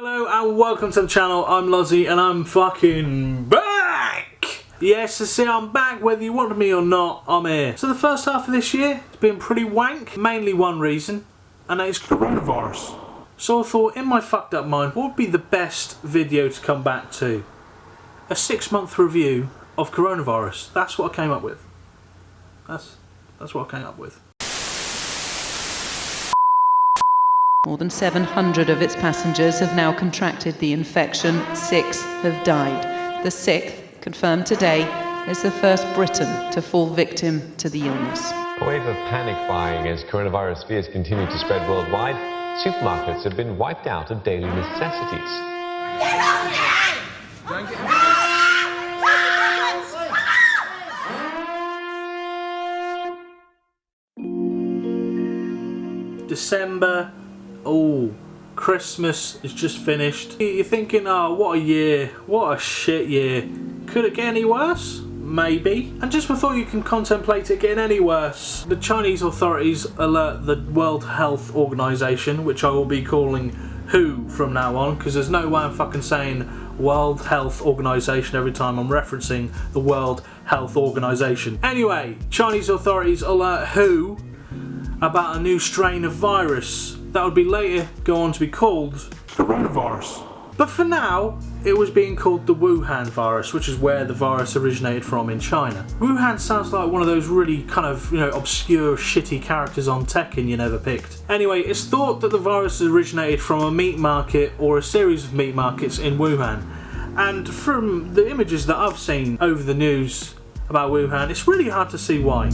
Hello and welcome to the channel. I'm Lozzy and I'm fucking back! Yes, I say I'm back whether you wanted me or not, I'm here. So the first half of this year has been pretty wank, mainly one reason, and that is coronavirus. So I thought in my fucked up mind, what would be the best video to come back to? A 6-month review of coronavirus. That's what I came up with. That's what I came up with. More than 700 of its passengers have now contracted the infection. 6 have died. The 6th, confirmed today, is the first Briton to fall victim to the illness. A wave of panic buying as coronavirus fears continue to spread worldwide. Supermarkets have been wiped out of daily necessities. December. Oh, Christmas is just finished. You're thinking, oh, what a year, what a shit year. Could it get any worse? Maybe. And just before you can contemplate it getting any worse, the Chinese authorities alert the World Health Organization, which I will be calling WHO from now on, because there's no way I'm fucking saying World Health Organization every time I'm referencing the World Health Organization. Anyway, Chinese authorities alert WHO about a new strain of virus that would be later go on to be called coronavirus. But for now, it was being called the Wuhan virus, which is where the virus originated from in China. Wuhan sounds like one of those really kind of, obscure, shitty characters on Tekken you never picked. Anyway, it's thought that the virus originated from a meat market or a series of meat markets in Wuhan. And from the images that I've seen over the news about Wuhan, it's really hard to see why.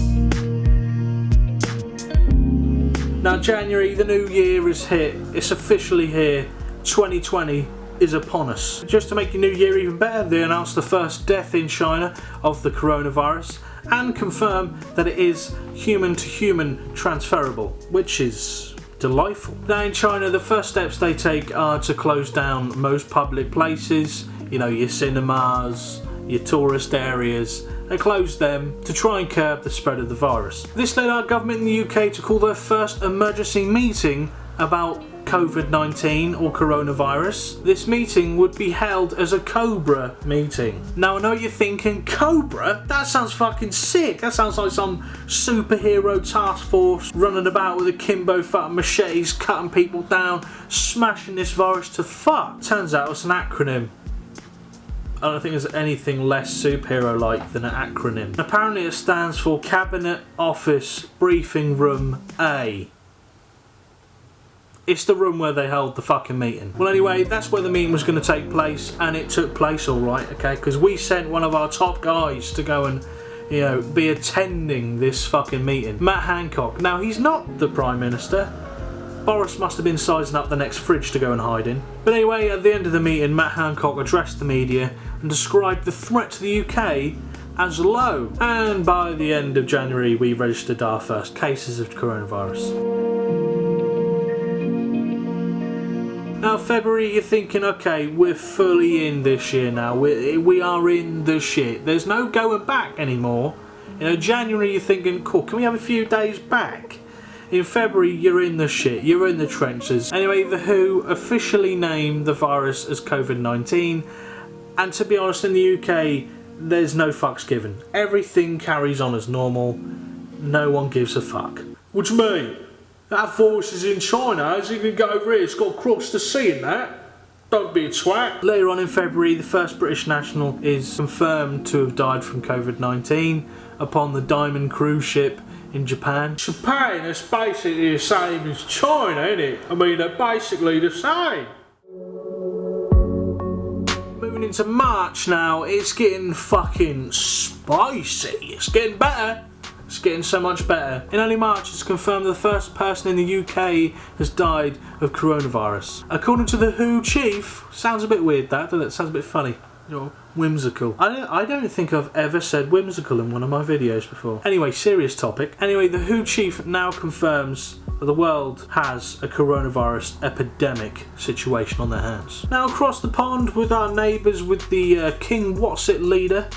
Now January, the new year is hit, it's officially here, 2020 is upon us. Just to make your new year even better, they announced the first death in China of the coronavirus and confirm that it is human to human transferable, which is delightful. Now in China, the first steps they take are to close down most public places, your cinemas, your tourist areas. They closed them to try and curb the spread of the virus. This led our government in the UK to call their first emergency meeting about COVID-19 or coronavirus. This meeting would be held as a Cobra meeting. Now I know you're thinking, Cobra? That sounds fucking sick. That sounds like some superhero task force running about with akimbo fucking machetes, cutting people down, smashing this virus to fuck. Turns out it's an acronym. I don't think there's anything less superhero-like than an acronym. Apparently it stands for Cabinet Office Briefing Room A. It's the room where they held the fucking meeting. Well anyway, that's where the meeting was going to take place, and it took place alright, okay? Because we sent one of our top guys to go and, be attending this fucking meeting. Matt Hancock. Now he's not the Prime Minister. Boris must have been sizing up the next fridge to go and hide in. But anyway, at the end of the meeting, Matt Hancock addressed the media and described the threat to the UK as low. And by the end of January, we registered our first cases of coronavirus. Now February, you're thinking, okay, we're fully in this year now. We are in the shit. There's no going back anymore. January, you're thinking, cool, can we have a few days back? In February, you're in the shit, you're in the trenches. Anyway, the WHO officially named the virus as COVID-19, and to be honest, in the UK, there's no fucks given. Everything carries on as normal, no one gives a fuck. What do you mean? That virus is in China, how's it gonna go over here? It's got to cross the sea and that. Don't be a twat. Later on in February, the first British national is confirmed to have died from COVID-19 upon the Diamond cruise ship in Japan. Japan is basically the same as China, isn't it? I mean, they're basically the same. Moving into March now, it's getting fucking spicy. It's getting better. It's getting so much better. In early March, it's confirmed the first person in the UK has died of coronavirus. According to the WHO chief, sounds a bit weird that, doesn't it? Sounds a bit funny. Whimsical. I don't think I've ever said whimsical in one of my videos before. Anyway, serious topic. Anyway, the WHO chief now confirms that the world has a coronavirus epidemic situation on their hands. Now across the pond with our neighbours, with the King What's-It leader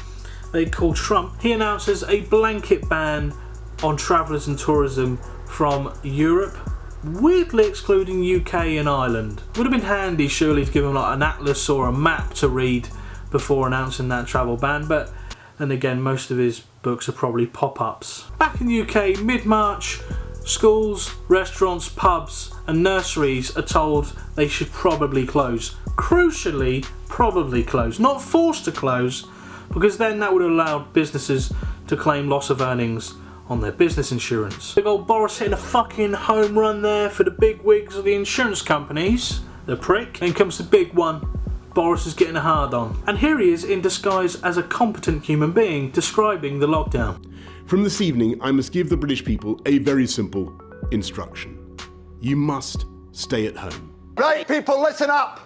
they call Trump, he announces a blanket ban on travellers and tourism from Europe weirdly excluding UK and Ireland. Would have been handy surely to give them like an atlas or a map to read before announcing that travel ban, but then again most of his books are probably pop-ups. Back in the UK, mid-March, schools, restaurants, pubs and nurseries are told they should probably close. Crucially, probably close. Not forced to close, because then that would have allowed businesses to claim loss of earnings on their business insurance. Big old Boris hitting a fucking home run there for the big wigs of the insurance companies. The prick. Then comes the big one. Boris is getting a hard on. And here he is in disguise as a competent human being describing the lockdown. From this evening, I must give the British people a very simple instruction. You must stay at home. Right, people, listen up.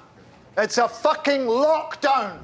It's a fucking lockdown.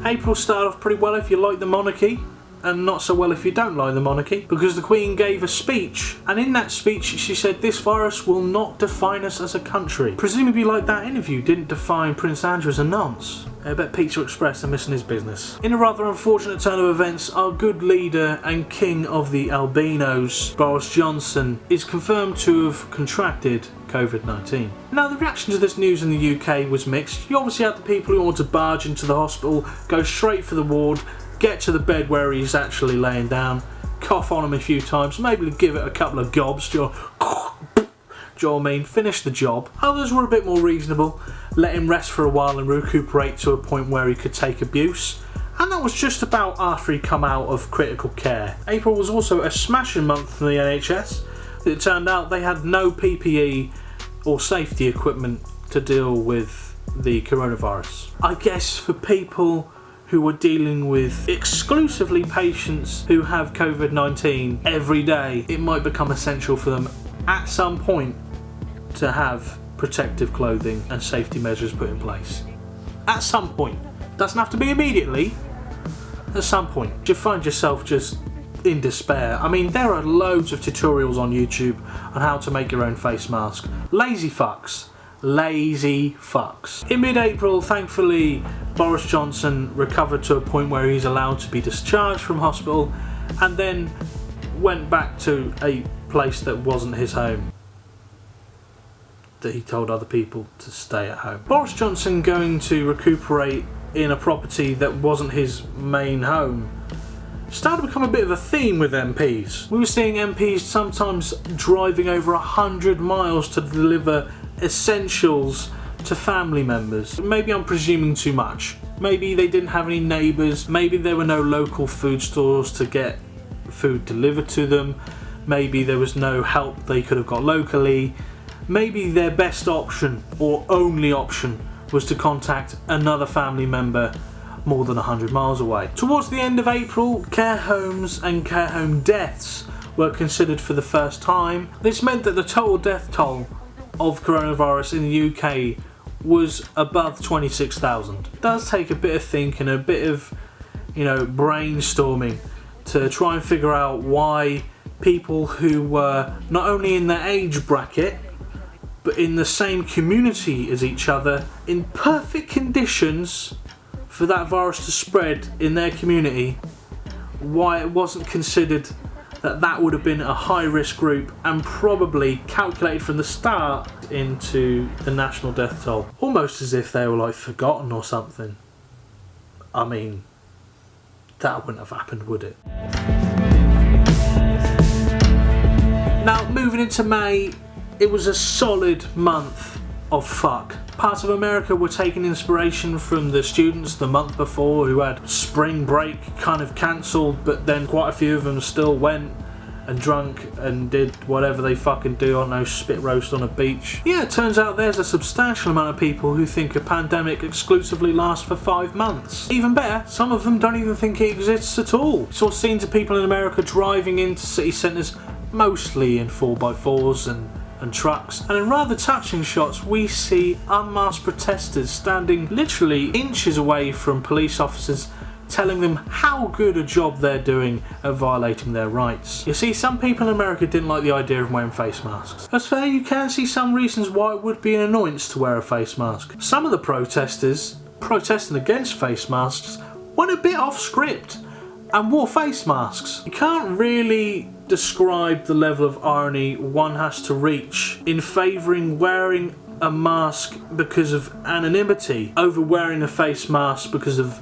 April started off pretty well if you like the monarchy, and not so well if you don't like the monarchy, because the Queen gave a speech, and in that speech she said this virus will not define us as a country. Presumably like that interview didn't define Prince Andrew as a nonce. I bet Pizza Express are missing his business. In a rather unfortunate turn of events, our good leader and king of the albinos, Boris Johnson, is confirmed to have contracted COVID-19. Now, the reaction to this news in the UK was mixed. You obviously had the people who want to barge into the hospital, go straight for the ward, get to the bed where he's actually laying down, cough on him a few times, maybe give it a couple of gobs, do you know what I mean? Finish the job. Others were a bit more reasonable, let him rest for a while and recuperate to a point where he could take abuse. And that was just about after he come out of critical care. April was also a smashing month for the NHS. It turned out they had no PPE or safety equipment to deal with the coronavirus. I guess for people who were dealing with exclusively patients who have COVID-19 every day, it might become essential for them at some point to have protective clothing and safety measures put in place. At some point. Doesn't have to be immediately. At some point. You find yourself just in despair. I mean, there are loads of tutorials on YouTube on how to make your own face mask. Lazy fucks. Lazy fucks. In mid-April, thankfully, Boris Johnson recovered to a point where he's allowed to be discharged from hospital and then went back to a place that wasn't his home, that he told other people to stay at home. Boris Johnson going to recuperate in a property that wasn't his main home started to become a bit of a theme with MPs. We were seeing MPs sometimes driving over 100 miles to deliver essentials to family members. Maybe I'm presuming too much. Maybe they didn't have any neighbours, maybe there were no local food stores to get food delivered to them, maybe there was no help they could have got locally, maybe their best option or only option was to contact another family member more than 100 miles away. Towards the end of April, care homes and care home deaths were considered for the first time. This meant that the total death toll of coronavirus in the UK was above 26,000. It does take a bit of thinking, a bit of, brainstorming to try and figure out why people who were not only in their age bracket but in the same community as each other, in perfect conditions for that virus to spread in their community, why it wasn't considered that would have been a high risk group and probably calculated from the start into the national death toll. Almost as if they were forgotten or something. I mean, that wouldn't have happened, would it? Now, moving into May, it was a solid month of fuck. Parts of America were taking inspiration from the students the month before who had spring break kind of cancelled, but then quite a few of them still went and drunk and did whatever they fucking do, on no spit roast on a beach. Yeah, it turns out there's a substantial amount of people who think a pandemic exclusively lasts for 5 months. Even better, some of them don't even think it exists at all. Saw scenes of people in America driving into city centres, mostly in 4x4s and trucks, and in rather touching shots we see unmasked protesters standing literally inches away from police officers telling them how good a job they're doing at violating their rights. You see, some people in America didn't like the idea of wearing face masks. That's fair, you can see some reasons why it would be an annoyance to wear a face mask. Some of the protesters protesting against face masks went a bit off script. and wore face masks. You can't really describe the level of irony one has to reach in favouring wearing a mask because of anonymity over wearing a face mask because of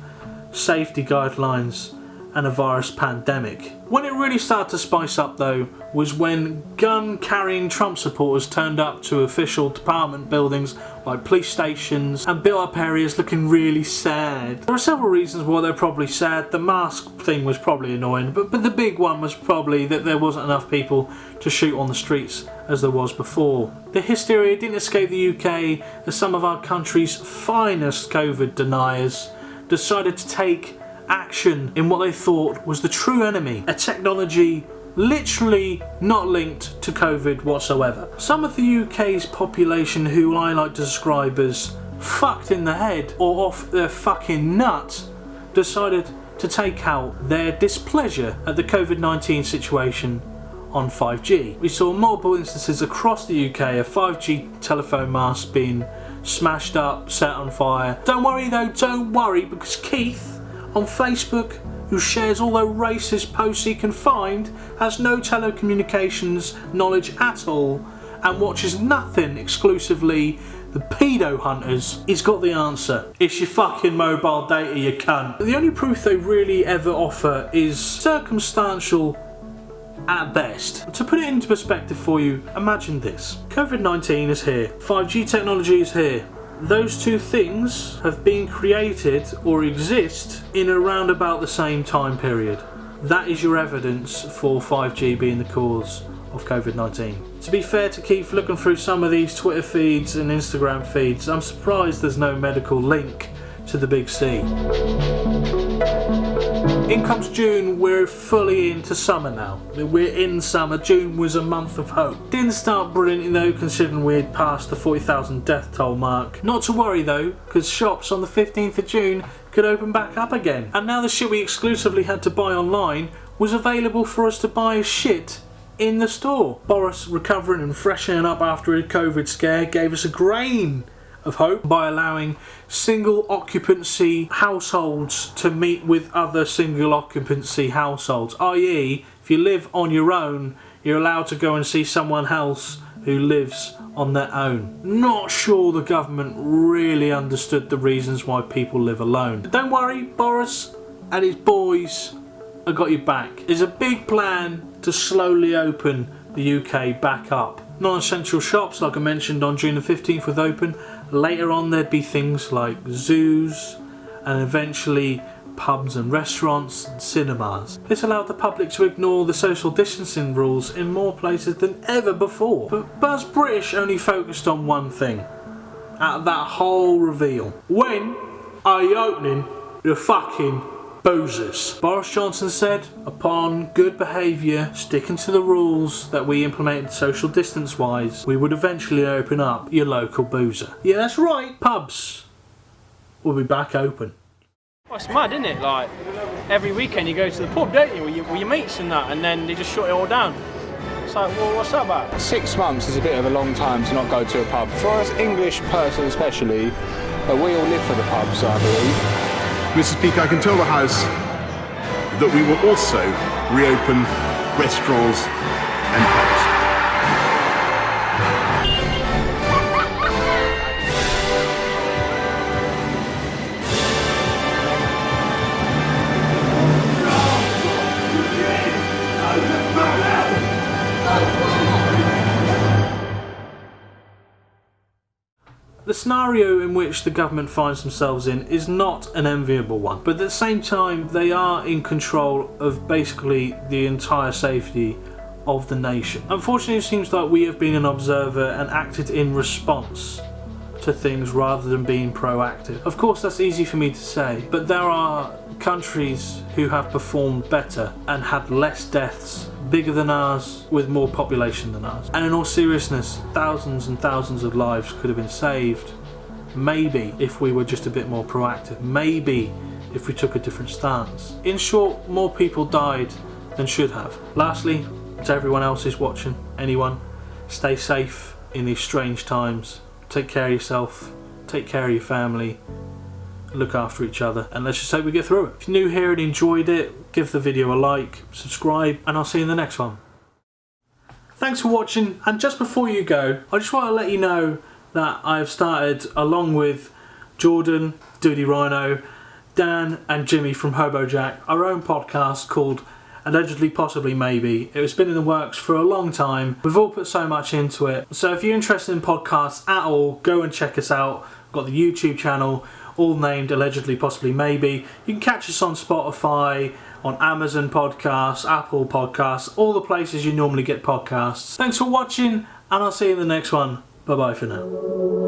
safety guidelines and a virus pandemic. When it really started to spice up though was when gun-carrying Trump supporters turned up to official department buildings like police stations and built up areas looking really sad. There are several reasons why they're probably sad. The mask thing was probably annoying, but the big one was probably that there wasn't enough people to shoot on the streets as there was before. The hysteria didn't escape the UK as some of our country's finest COVID deniers decided to take action in what they thought was the true enemy, a technology literally not linked to COVID whatsoever. Some of the UK's population, who I like to describe as fucked in the head or off their fucking nut, decided to take out their displeasure at the COVID-19 situation on 5G. We saw multiple instances across the UK of 5G telephone masts being smashed up, set on fire. Don't worry though, don't worry, because Keith on Facebook, who shares all the racist posts he can find, has no telecommunications knowledge at all, and watches nothing exclusively the pedo hunters, he's got the answer. It's your fucking mobile data, you cunt. The only proof they really ever offer is circumstantial at best. To put it into perspective for you, imagine this. COVID-19 is here. 5G technology is here. Those two things have been created or exist in around about the same time period. That is your evidence for 5G being the cause of COVID-19. To be fair to Keith, looking through some of these Twitter feeds and Instagram feeds, I'm surprised there's no medical link to the big C. In comes June, we're fully into summer now. We're in summer. June was a month of hope. Didn't start brilliantly though, considering we'd passed the 40,000 death toll mark. Not to worry though, because shops on the 15th of June could open back up again. And now the shit we exclusively had to buy online was available for us to buy as shit in the store. Boris, recovering and freshening up after a COVID scare, gave us a grain of hope by allowing single occupancy households to meet with other single occupancy households, i.e. if you live on your own, you're allowed to go and see someone else who lives on their own. Not sure the government really understood the reasons why people live alone. But don't worry, Boris and his boys have got you back. There's a big plan to slowly open the UK back up. Non-essential shops, like I mentioned on June the 15th, would open. Later on there'd be things like zoos and eventually pubs and restaurants and cinemas. This allowed the public to ignore the social distancing rules in more places than ever before. But Buzz British only focused on one thing out of that whole reveal. When are you opening the fucking boozers? Boris Johnson said, upon good behaviour, sticking to the rules that we implemented social distance wise, we would eventually open up your local boozer. Yeah, that's right, pubs will be back open. Well, it's mad, isn't it? Like, every weekend you go to the pub, don't you, with your mates and that, and then they just shut it all down. It's like, well, what's that about? 6 months is a bit of a long time to not go to a pub. For us English person especially, we all live for the pubs, I believe. Mr. Speaker, I can tell the House that we will also reopen restaurants and pubs. The scenario in which the government finds themselves in is not an enviable one, but at the same time they are in control of basically the entire safety of the nation. Unfortunately, it seems like we have been an observer and acted in response to things rather than being proactive. Of course, that's easy for me to say, but there are countries who have performed better and had less deaths, bigger than ours, with more population than ours. And in all seriousness, thousands and thousands of lives could have been saved, maybe if we were just a bit more proactive, maybe if we took a different stance. In short, more people died than should have. Lastly, to everyone else who's watching, anyone, stay safe in these strange times. Take care of yourself, take care of your family, look after each other, and let's just hope we get through it. If you're new here and enjoyed it, give the video a like, subscribe, and I'll see you in the next one. Thanks for watching, and just before you go, I just want to let you know that I've started, along with Jordan, Duty Rhino, Dan and Jimmy from Hobo Jack, our own podcast called Allegedly, Possibly, Maybe. It's been in the works for a long time. We've all put so much into it. So if you're interested in podcasts at all, go and check us out. We've got the YouTube channel, all named Allegedly, Possibly, Maybe. You can catch us on Spotify, on Amazon Podcasts, Apple Podcasts, all the places you normally get podcasts. Thanks for watching, and I'll see you in the next one. Bye bye for now.